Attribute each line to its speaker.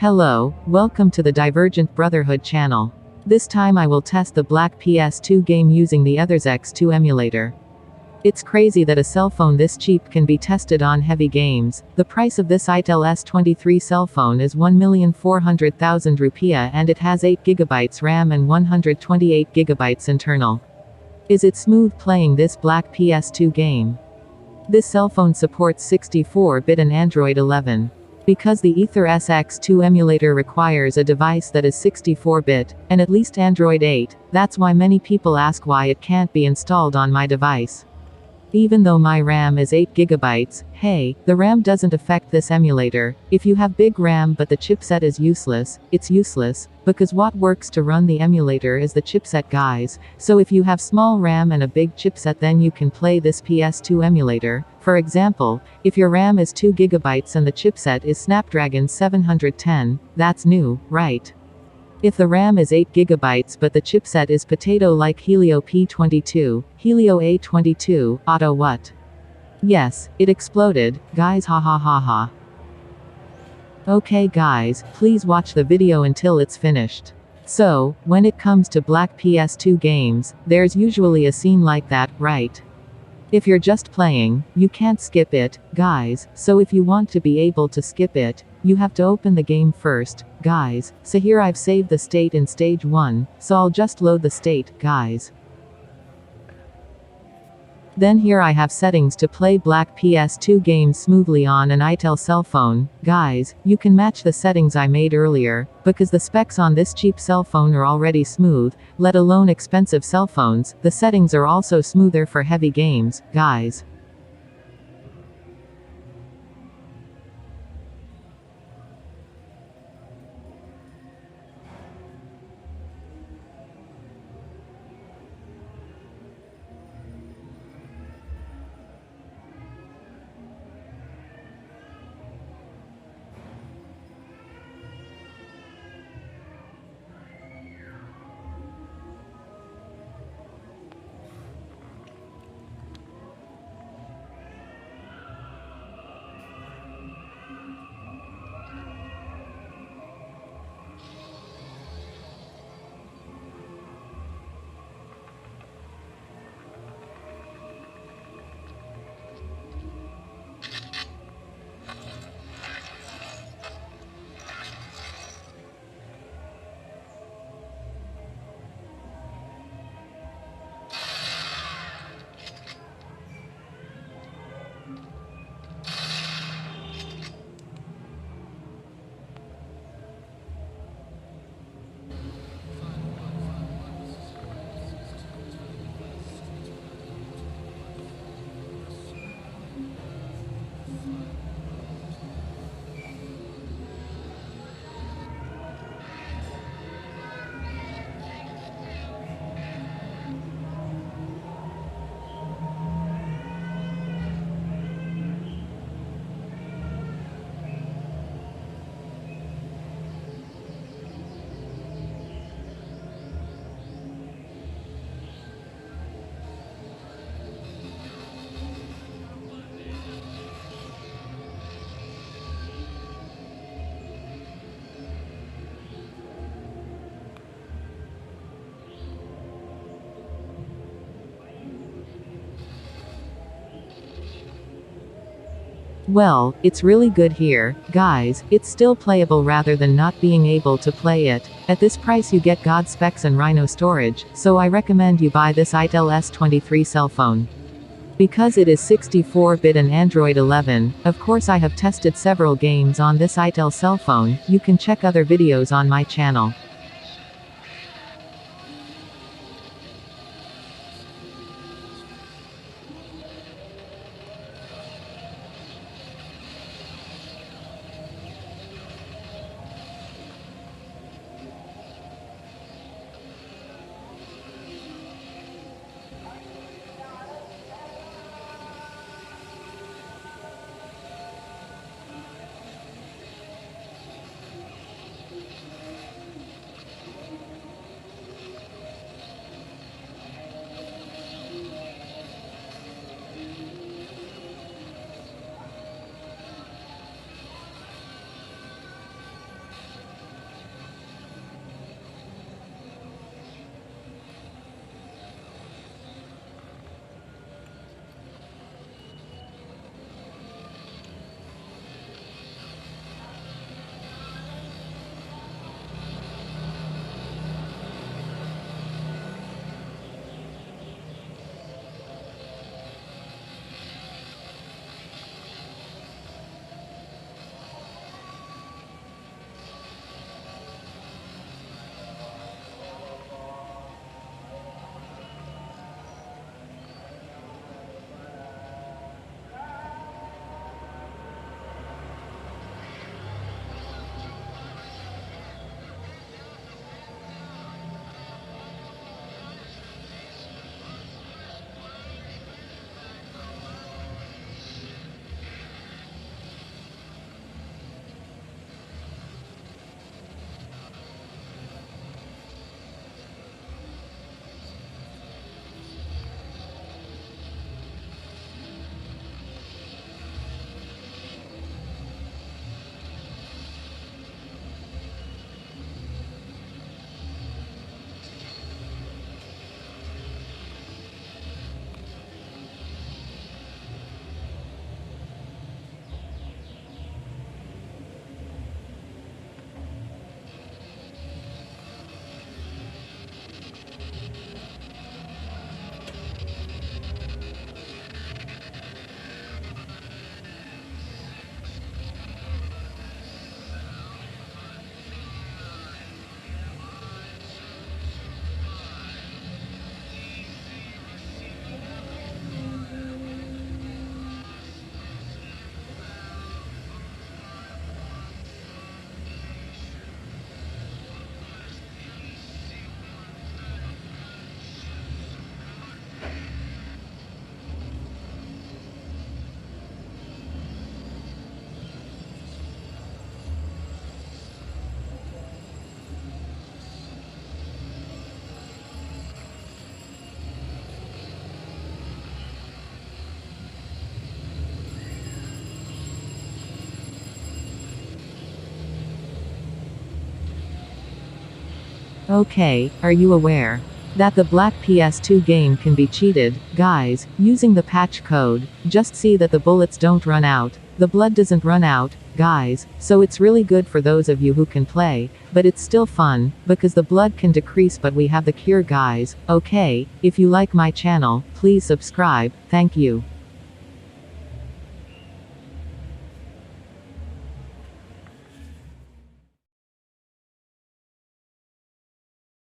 Speaker 1: Hello, welcome to the Divergent Brotherhood channel. This time I will test the BLACK PS2 game using the AETHERSx2 emulator. It's crazy that a cell phone this cheap can be tested on heavy games. The price of this Itel S23 cell phone is 1,400,000 rupiah and it has 8GB RAM and 128GB internal. Is it smooth playing this BLACK PS2 game? This cell phone supports 64-bit and Android 11. Because the Aether SX2 emulator requires a device that is 64-bit, and at least Android 8, that's why many people ask why it can't be installed on my device. Even though my RAM is 8GB, hey, the RAM doesn't affect this emulator. If you have big RAM but the chipset is useless, it's useless, because what works to run the emulator is the chipset, guys. So if you have small RAM and a big chipset, then you can play this PS2 emulator. For example, if your RAM is 2GB and the chipset is Snapdragon 710, that's new, right? If the RAM is 8GB but the chipset is potato like Helio P22, Helio A22, auto what? Yes, it exploded, guys, ha ha ha ha. Okay guys, please watch the video until it's finished. So, when it comes to BLACK PS2 games, there's usually a scene like that, right? If you're just playing, you can't skip it, guys, so if you want to be able to skip it, you have to open the game first, guys. So here I've saved the state in stage 1, so I'll just load the state, guys. Then here I have settings to play BLACK PS2 games smoothly on an Itel cell phone. Guys, you can match the settings I made earlier, because the specs on this cheap cell phone are already smooth, let alone expensive cell phones. The settings are also smoother for heavy games, guys. Well, it's really good here, guys. It's still playable rather than not being able to play it. At this price you get God specs and Rhino storage, so I recommend you buy this Itel S23 cell phone. Because it is 64-bit and Android 11, of course I have tested several games on this Itel cell phone. You can check other videos on my channel. Okay, are you aware that the Black PS2 game can be cheated, guys, using the patch code? Just see that the bullets don't run out, the blood doesn't run out, guys, so it's really good for those of you who can play, but it's still fun, because the blood can decrease but we have the cure, guys. Okay, if you like my channel, please subscribe, thank you.